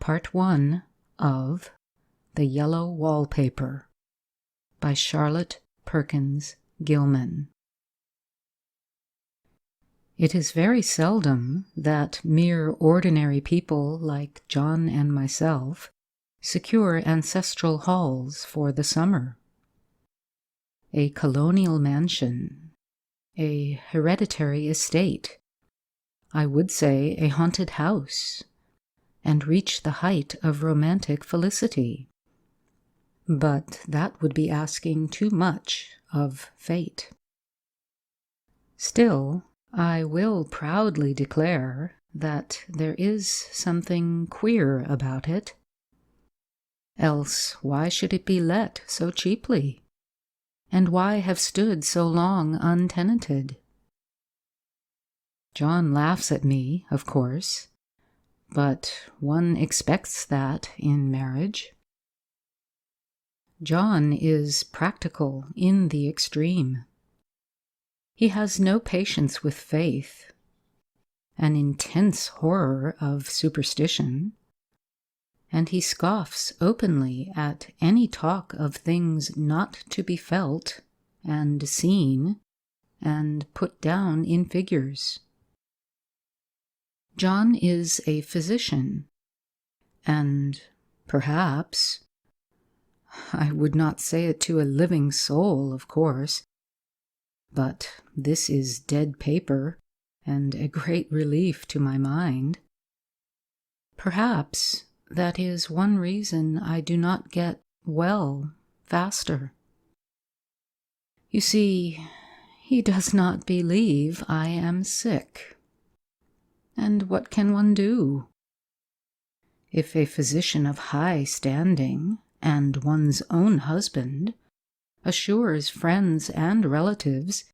Part 1 of The Yellow Wallpaper by Charlotte Perkins Gilman. It is very seldom that mere ordinary people like John and myself secure ancestral halls for the summer. A colonial mansion, a hereditary estate, I would say a haunted house, and reach the height of romantic felicity. But that would be asking too much of fate. Still, I will proudly declare that there is something queer about it. Else why should it be let so cheaply? And why have stood so long untenanted? John laughs at me, of course, but one expects that in marriage. John is practical in the extreme. He has no patience with faith, an intense horror of superstition, and he scoffs openly at any talk of things not to be felt and seen and put down in figures. John is a physician, and perhaps, I would not say it to a living soul, of course, but this is dead paper and a great relief to my mind. Perhaps that is one reason I do not get well faster. You see, he does not believe I am sick. And what can one do? If a physician of high standing, and one's own husband, assures friends and relatives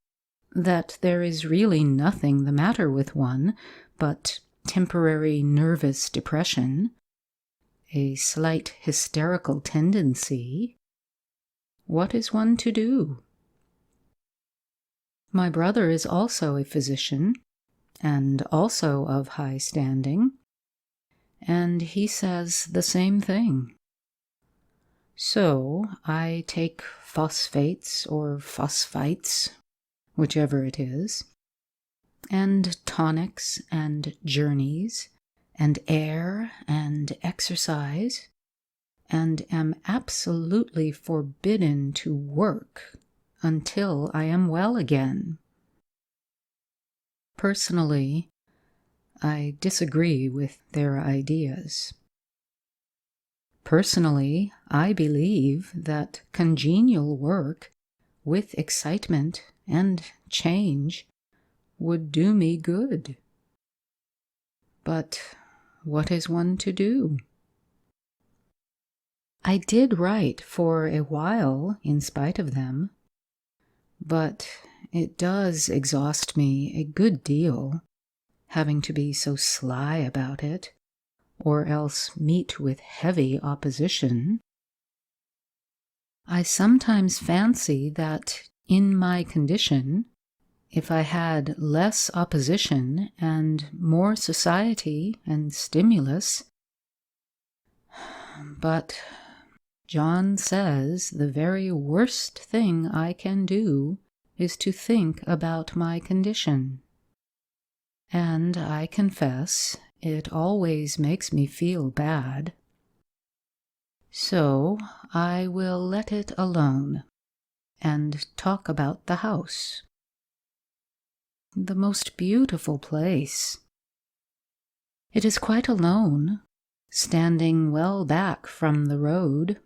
that there is really nothing the matter with one but temporary nervous depression, a slight hysterical tendency, what is one to do? My brother is also a physician, and also of high standing, and he says the same thing. So I take phosphates or phosphites, whichever it is, and tonics and journeys, and air and exercise, and am absolutely forbidden to work until I am well again. Personally, I disagree with their ideas. Personally, I believe that congenial work with excitement and change would do me good. But what is one to do? I did write for a while in spite of them, but it does exhaust me a good deal, having to be so sly about it, or else meet with heavy opposition. I sometimes fancy that in my condition, if I had less opposition and more society and stimulus, but John says the very worst thing I can do is to think about my condition. And I confess, it always makes me feel bad. So I will let it alone and talk about the house. The most beautiful place. It is quite alone, standing well back from the road,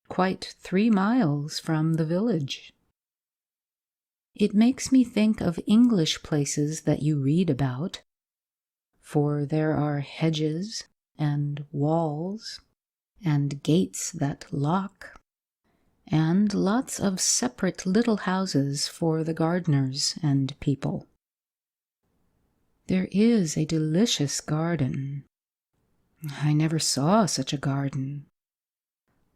quite 3 miles from the village. It makes me think of English places that you read about, for there are hedges and walls and gates that lock, and lots of separate little houses for the gardeners and people. There is a delicious garden. I never saw such a garden.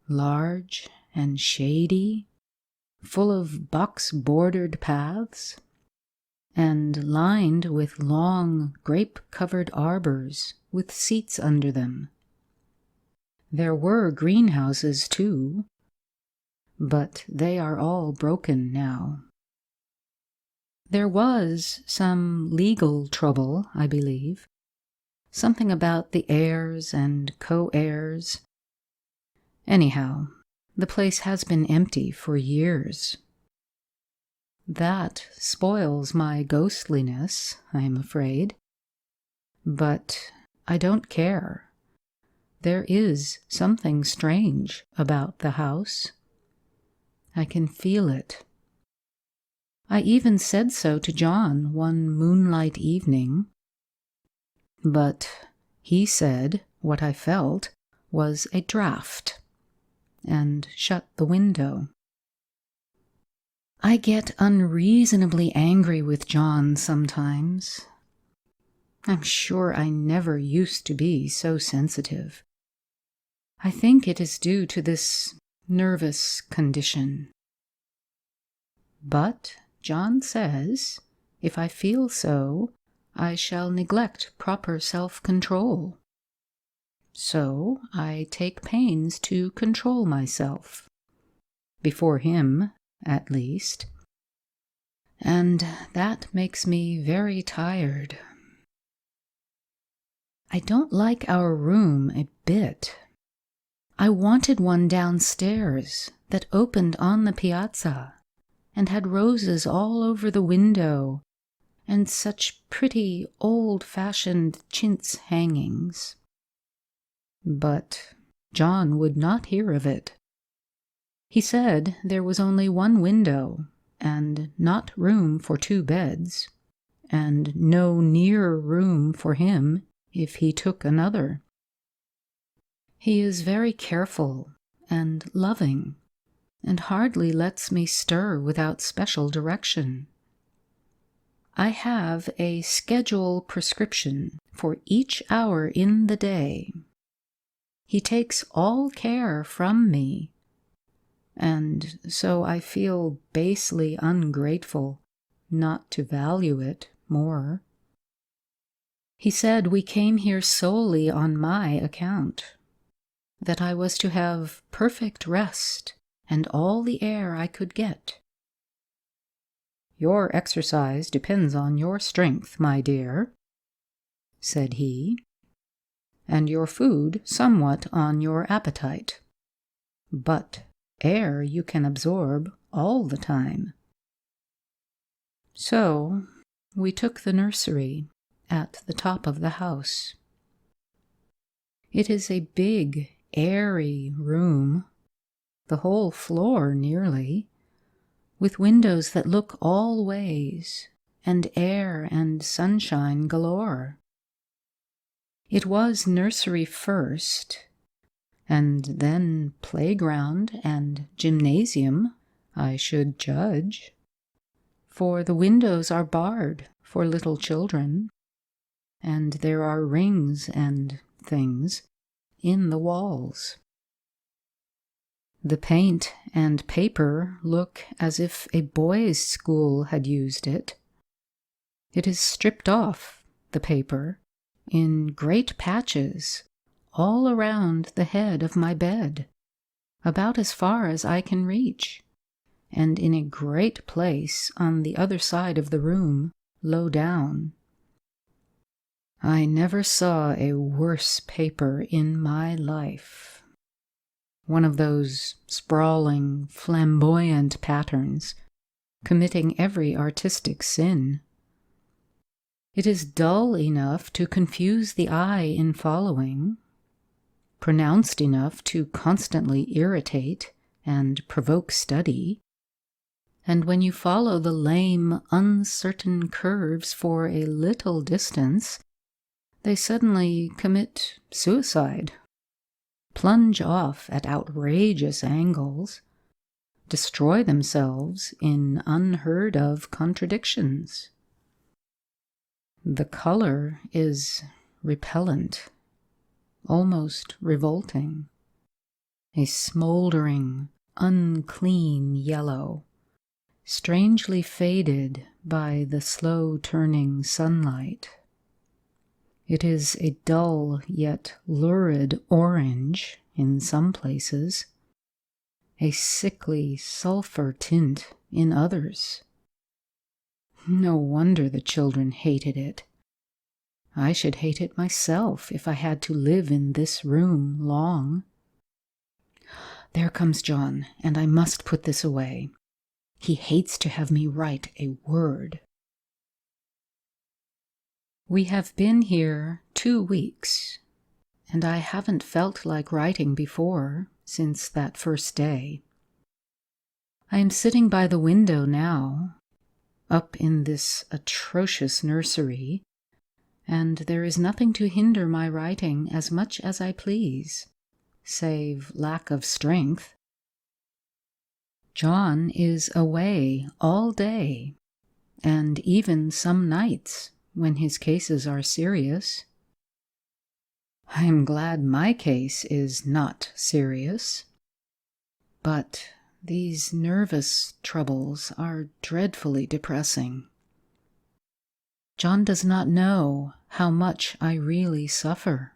Large and shady, full of box-bordered paths, and lined with long, grape-covered arbors with seats under them. There were greenhouses, too, but they are all broken now. There was some legal trouble, I believe. Something about the heirs and co-heirs. Anyhow, the place has been empty for years. That spoils my ghostliness, I am afraid. But I don't care. There is something strange about the house. I can feel it. I even said so to John one moonlight evening, but he said what I felt was a draught, and shut the window. I get unreasonably angry with John sometimes. I'm sure I never used to be so sensitive. I think it is due to this nervous condition. But John says, if I feel so, I shall neglect proper self-control. So I take pains to control myself. Before him, at least. And that makes me very tired. I don't like our room a bit. I wanted one downstairs that opened on the piazza and had roses all over the window and such pretty old-fashioned chintz hangings. But John would not hear of it. He said there was only one window and not room for 2 beds, and no near room for him if he took another. He is very careful and loving, and hardly lets me stir without special direction. I have a schedule prescription for each hour in the day. He takes all care from me, and so I feel basely ungrateful not to value it more. He said we came here solely on my account, that I was to have perfect rest and all the air I could get. Your exercise depends on your strength, my dear, said he, and your food somewhat on your appetite. But air you can absorb all the time. So we took the nursery at the top of the house. It is a big, airy room, the whole floor nearly, with windows that look all ways, and air and sunshine galore. It was nursery first, and then playground and gymnasium, I should judge, for the windows are barred for little children, and there are rings and things in the walls. The paint and paper look as if a boys' school had used it. It is stripped off, the paper, in great patches, all around the head of my bed, about as far as I can reach, and in a great place on the other side of the room, low down. I never saw a worse paper in my life. One of those sprawling, flamboyant patterns, committing every artistic sin. It is dull enough to confuse the eye in following, pronounced enough to constantly irritate and provoke study, and when you follow the lame, uncertain curves for a little distance, they suddenly commit suicide, plunge off at outrageous angles, destroy themselves in unheard-of contradictions. The color is repellent, almost revolting, a smoldering, unclean yellow, strangely faded by the slow-turning sunlight. It is a dull yet lurid orange in some places, a sickly sulphur tint in others. No wonder the children hated it. I should hate it myself if I had to live in this room long. There comes John, and I must put this away. He hates to have me write a word. We have been here 2 weeks, and I haven't felt like writing before since that first day. I am sitting by the window now, up in this atrocious nursery, and there is nothing to hinder my writing as much as I please, save lack of strength. John is away all day, and even some nights when his cases are serious. I am glad my case is not serious, but these nervous troubles are dreadfully depressing. John does not know how much I really suffer.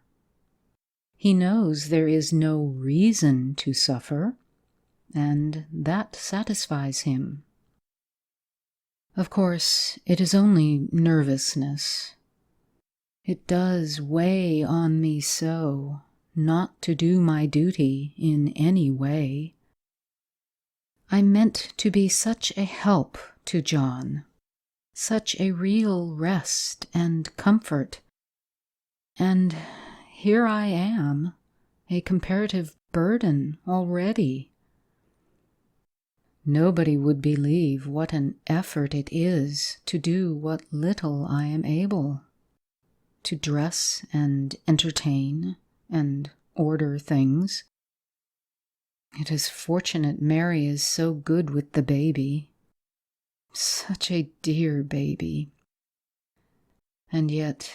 He knows there is no reason to suffer, and that satisfies him. Of course, it is only nervousness. It does weigh on me so not to do my duty in any way. I meant to be such a help to John, such a real rest and comfort, and here I am, a comparative burden already. Nobody would believe what an effort it is to do what little I am able, to dress and entertain and order things. It is fortunate Mary is so good with the baby. Such a dear baby. And yet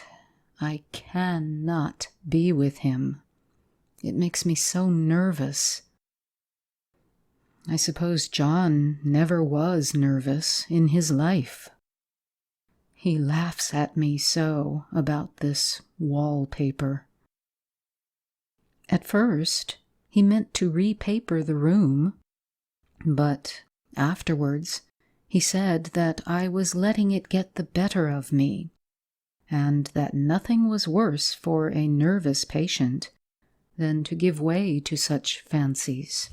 I cannot be with him. It makes me so nervous. I suppose John never was nervous in his life. He laughs at me so about this wallpaper. At first, he meant to repaper the room, but afterwards he said that I was letting it get the better of me, and that nothing was worse for a nervous patient than to give way to such fancies.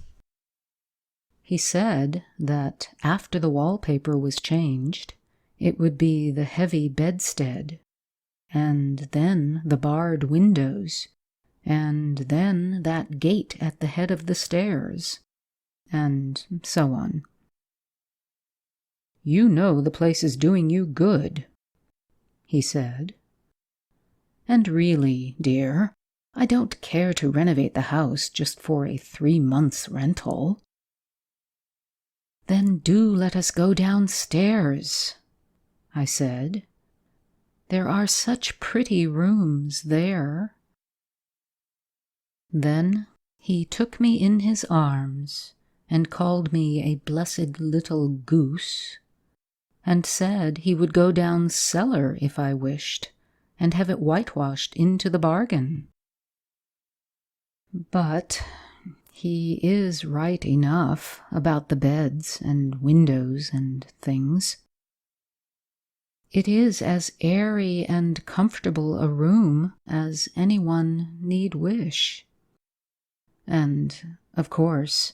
He said that after the wallpaper was changed, it would be the heavy bedstead, and then the barred windows, and then that gate at the head of the stairs, and so on. "You know the place is doing you good," he said. "And really, dear, I don't care to renovate the house just for a 3 months' rental." "Then do let us go downstairs," I said. "There are such pretty rooms there." Then he took me in his arms and called me a blessed little goose, and said he would go down cellar if I wished, and have it whitewashed into the bargain. But he is right enough about the beds and windows and things. It is as airy and comfortable a room as anyone need wish. And, of course,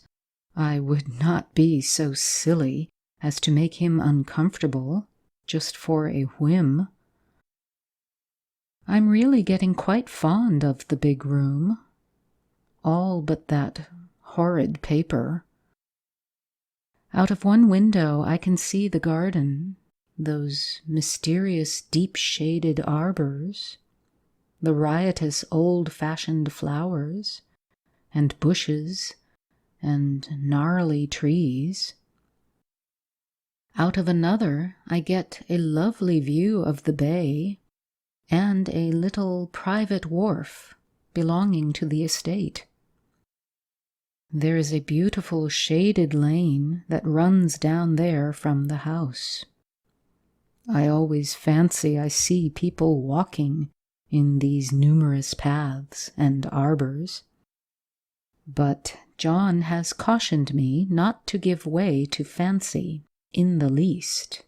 I would not be so silly as to make him uncomfortable just for a whim. I'm really getting quite fond of the big room, all but that horrid paper. Out of one window I can see the garden, those mysterious deep-shaded arbors, the riotous old-fashioned flowers, and bushes, and gnarly trees. Out of another I get a lovely view of the bay, and a little private wharf belonging to the estate. There is a beautiful shaded lane that runs down there from the house. I always fancy I see people walking in these numerous paths and arbors. But John has cautioned me not to give way to fancy in the least.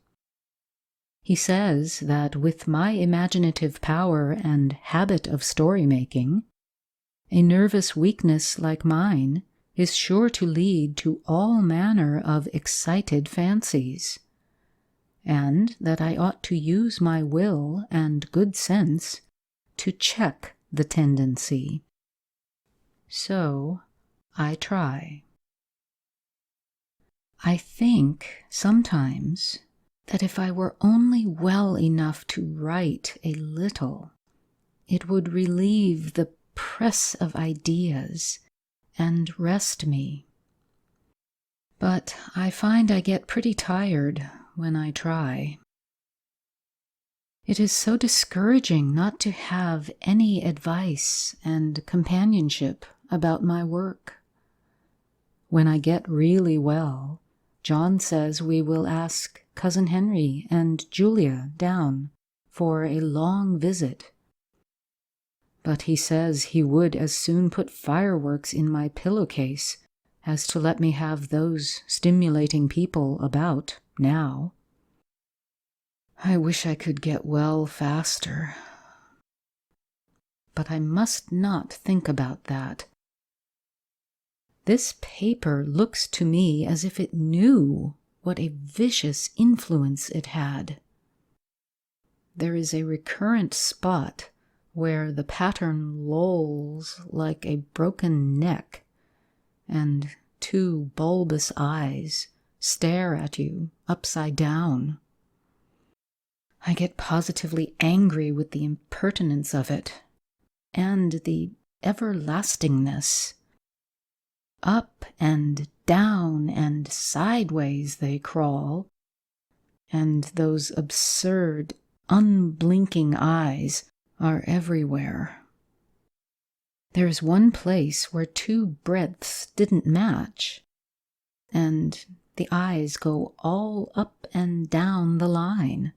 He says that with my imaginative power and habit of story-making, a nervous weakness like mine is sure to lead to all manner of excited fancies, and that I ought to use my will and good sense to check the tendency. So I try. I think sometimes that if I were only well enough to write a little, it would relieve the press of ideas and rest me. But I find I get pretty tired when I try. It is so discouraging not to have any advice and companionship about my work. When I get really well, John says we will ask Cousin Henry and Julia down for a long visit. But he says he would as soon put fireworks in my pillowcase as to let me have those stimulating people about now. I wish I could get well faster. But I must not think about that. This paper looks to me as if it knew what a vicious influence it had. There is a recurrent spot where the pattern lolls like a broken neck, and two bulbous eyes stare at you upside down. I get positively angry with the impertinence of it, and the everlastingness. Up and down and sideways they crawl, and those absurd, unblinking eyes are everywhere. There's one place where two breadths didn't match, and the eyes go all up and down the line,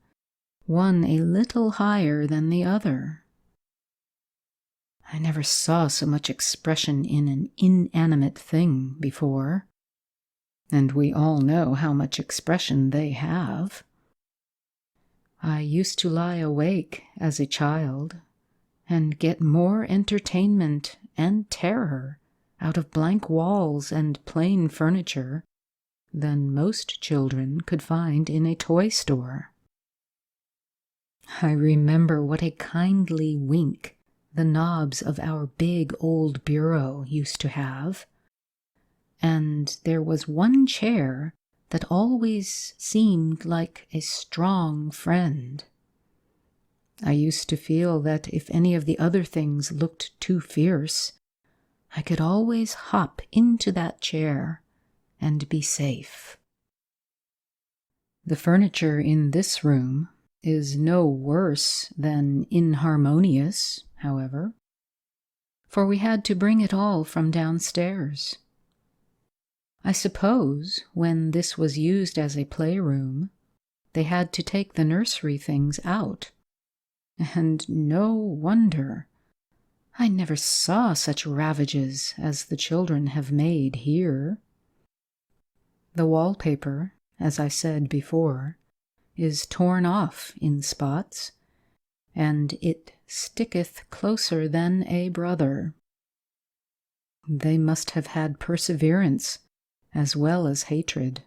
one a little higher than the other. I never saw so much expression in an inanimate thing before, and we all know how much expression they have. I used to lie awake as a child and get more entertainment and terror out of blank walls and plain furniture than most children could find in a toy store. I remember what a kindly wink the knobs of our big old bureau used to have, and there was one chair that always seemed like a strong friend. I used to feel that if any of the other things looked too fierce, I could always hop into that chair and be safe. The furniture in this room is no worse than inharmonious, however, for we had to bring it all from downstairs. I suppose when this was used as a playroom, they had to take the nursery things out, and no wonder. I never saw such ravages as the children have made here. The wallpaper, as I said before, is torn off in spots, and it sticketh closer than a brother. They must have had perseverance as well as hatred.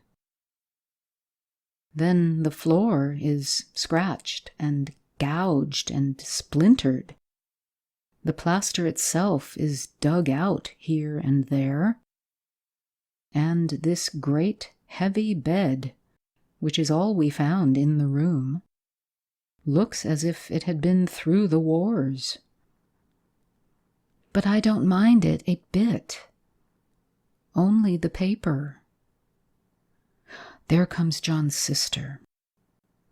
Then the floor is scratched and gouged and splintered. The plaster itself is dug out here and there, and this great heavy bed, which is all we found in the room, looks as if it had been through the wars. But I don't mind it a bit. Only the paper. There comes John's sister.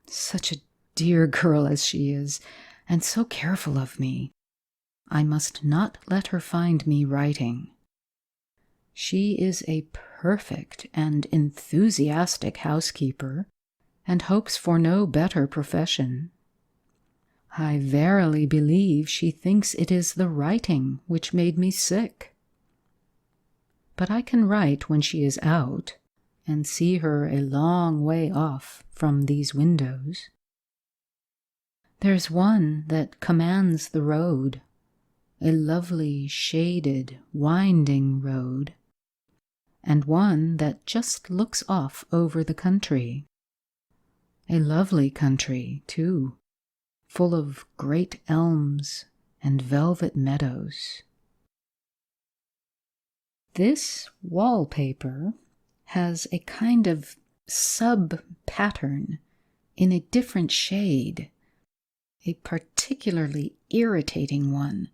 Such a dear girl as she is, and so careful of me. I must not let her find me writing. She is a perfect and enthusiastic housekeeper, and hopes for no better profession. I verily believe she thinks it is the writing which made me sick. but I can write when she is out and see her a long way off from these windows. There's one that commands the road, a lovely, shaded, winding road, and one that just looks off over the country. A lovely country, too, full of great elms and velvet meadows. This wallpaper has a kind of sub-pattern in a different shade, a particularly irritating one,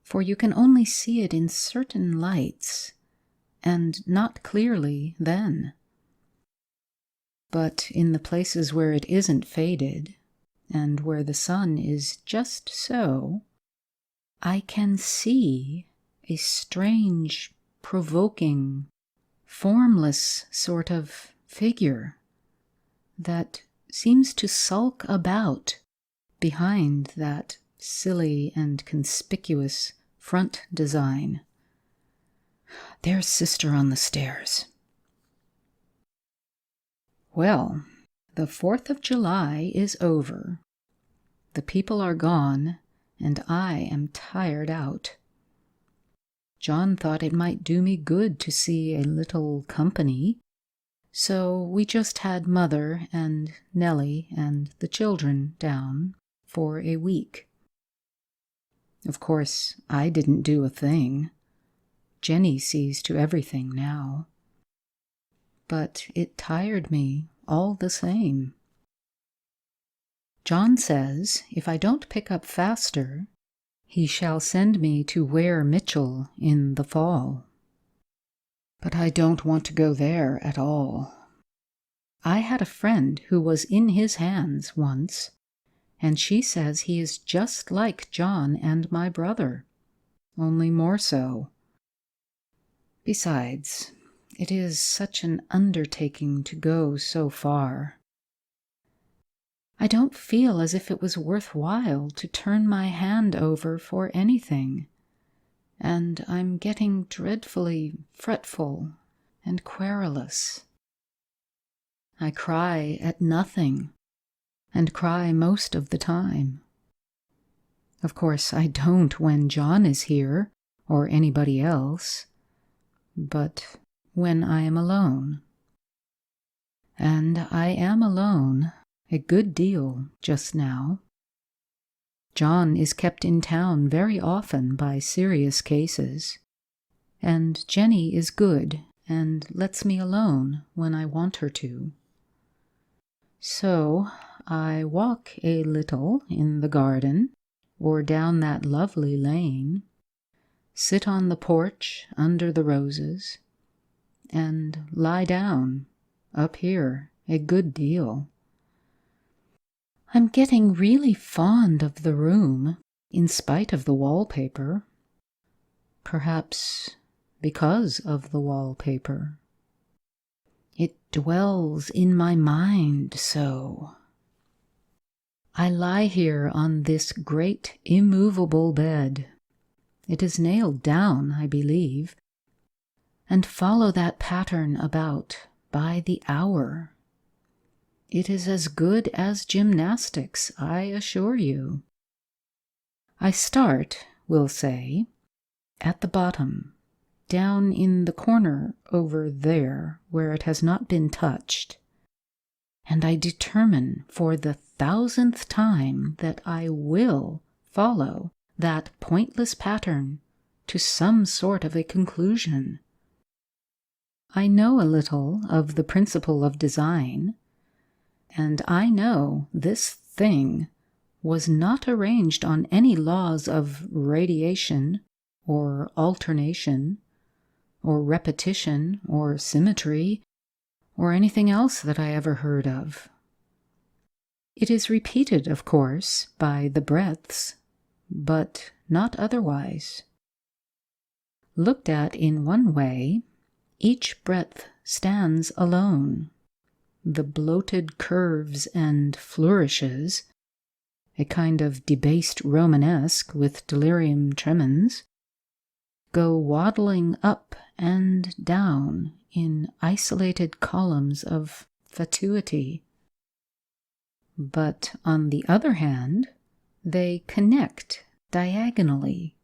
for you can only see it in certain lights, and not clearly then. But in the places where it isn't faded, and where the sun is just so, I can see a strange, provoking, formless sort of figure that seems to sulk about behind that silly and conspicuous front design. There's Sister on the stairs. Well, the 4th of July is over. The people are gone, and I am tired out. John thought it might do me good to see a little company, so we just had Mother and Nellie and the children down for a week. Of course, I didn't do a thing. Jenny sees to everything now. But it tired me all the same. John says if I don't pick up faster, he shall send me to Ware Mitchell in the fall. But I don't want to go there at all. I had a friend who was in his hands once, and she says he is just like John and my brother, only more so. Besides, it is such an undertaking to go so far. I don't feel as if it was worthwhile to turn my hand over for anything, and I'm getting dreadfully fretful and querulous. I cry at nothing, and cry most of the time. Of course, I don't when John is here, or anybody else, but when I am alone. And I am alone a good deal just now. John is kept in town very often by serious cases, and Jenny is good and lets me alone when I want her to. So I walk a little in the garden or down that lovely lane, sit on the porch under the roses, and lie down up here a good deal. I'm getting really fond of the room, in spite of the wallpaper. Perhaps because of the wallpaper. It dwells in my mind so. I lie here on this great immovable bed. It is nailed down, I believe, and follow that pattern about by the hour. It is as good as gymnastics, I assure you. I start, we'll say, at the bottom, down in the corner over there where it has not been touched, and I determine for the 1000th time that I will follow that pointless pattern to some sort of a conclusion. I know a little of the principle of design, and I know this thing was not arranged on any laws of radiation or alternation or repetition or symmetry or anything else that I ever heard of. It is repeated, of course, by the breadths, but not otherwise. Looked at in one way, each breadth stands alone. The bloated curves and flourishes, a kind of debased Romanesque with delirium tremens, go waddling up and down in isolated columns of fatuity. But on the other hand, they connect diagonally,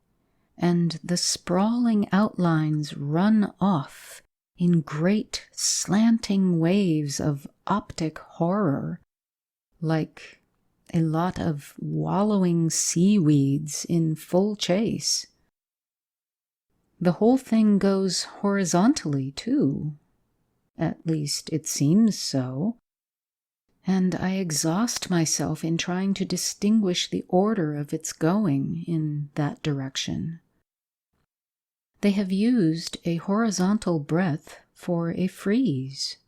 and the sprawling outlines run off in great slanting waves of optic horror, like a lot of wallowing seaweeds in full chase. The whole thing goes horizontally, too. At least it seems so. And I exhaust myself in trying to distinguish the order of its going in that direction. They have used a horizontal breadth for a frieze,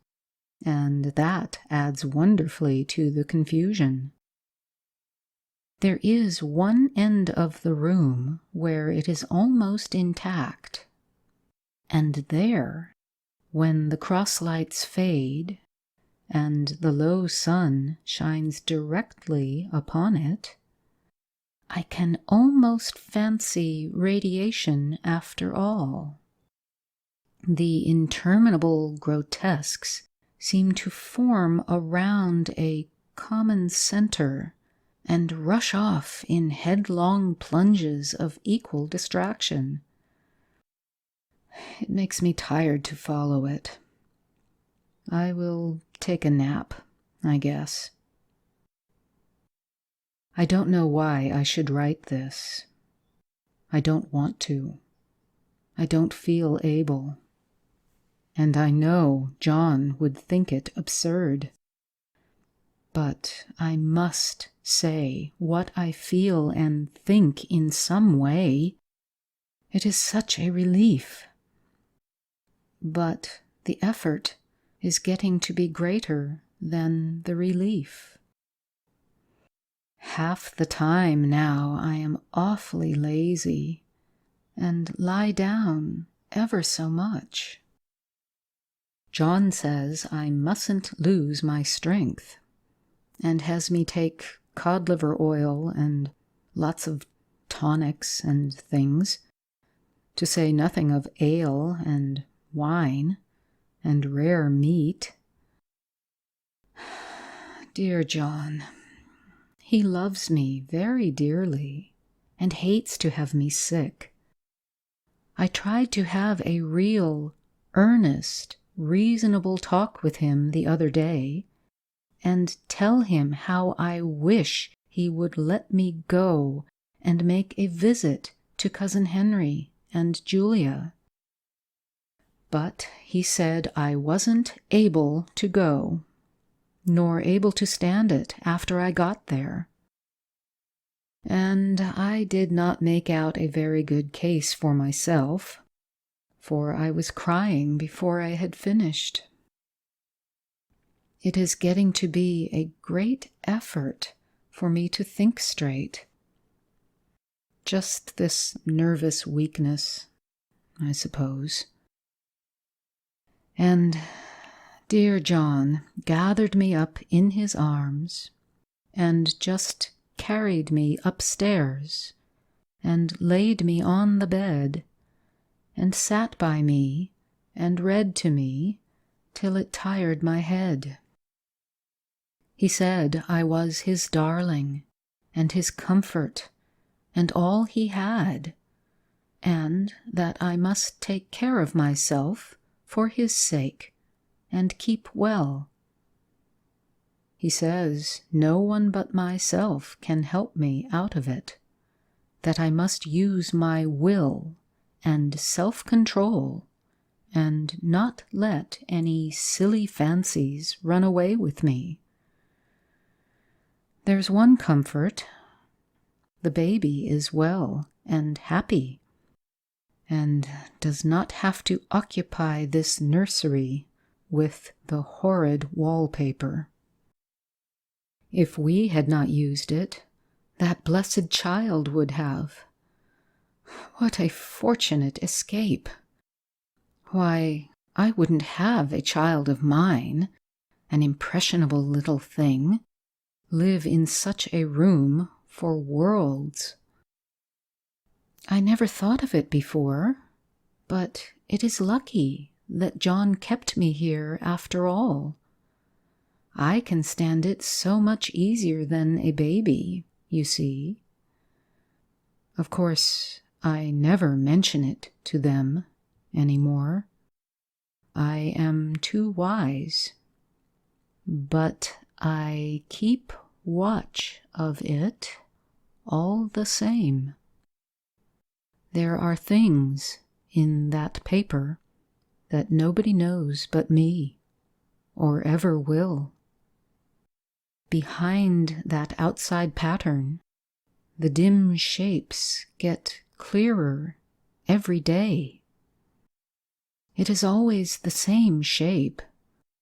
and that adds wonderfully to the confusion. There is one end of the room where it is almost intact, and there, when the crosslights fade and the low sun shines directly upon it, I can almost fancy radiation after all. The interminable grotesques seem to form around a common center and rush off in headlong plunges of equal distraction. It makes me tired to follow it. I will take a nap, I guess. I don't know why I should write this. I don't want to. I don't feel able. And I know John would think it absurd. But I must say what I feel and think in some way. It is such a relief. But the effort is getting to be greater than the relief. Half the time now I am awfully lazy and lie down ever so much. John says I mustn't lose my strength, and has me take cod liver oil and lots of tonics and things, to say nothing of ale and wine and rare meat. Dear John, he loves me very dearly and hates to have me sick. I tried to have a real, earnest, reasonable talk with him the other day, and tell him how I wish he would let me go and make a visit to Cousin Henry and Julia. But he said I wasn't able to go, nor able to stand it after I got there. And I did not make out a very good case for myself, for I was crying before I had finished. It is getting to be a great effort for me to think straight. Just this nervous weakness, I suppose. And dear John gathered me up in his arms and just carried me upstairs and laid me on the bed and sat by me and read to me till it tired my head. He said I was his darling and his comfort and all he had, and that I must take care of myself for his sake and keep well. He says no one but myself can help me out of it, that I must use my will and self-control and not let any silly fancies run away with me. There's one comfort. The baby is well and happy, and does not have to occupy this nursery with the horrid wallpaper. If we had not used it, that blessed child would have. What a fortunate escape! Why, I wouldn't have a child of mine, an impressionable little thing, live in such a room for worlds. I never thought of it before, But it is lucky that John kept me here after all. I can stand it so much easier than a baby, you see. Of course, I never mention it to them anymore. I am too wise. But I keep watch of it all the same. There are things in that paper that nobody knows but me, or ever will. Behind that outside pattern, the dim shapes get clearer every day. It is always the same shape,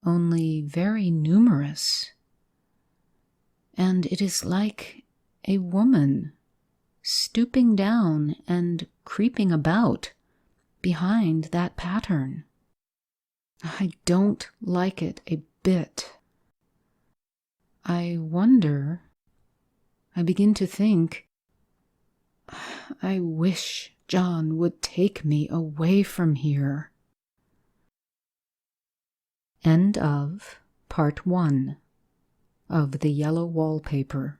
only very numerous. And it is like a woman stooping down and creeping about behind that pattern. I don't like it a bit. I begin to think, I wish John would take me away from here. End of Part 1 of the Yellow Wallpaper.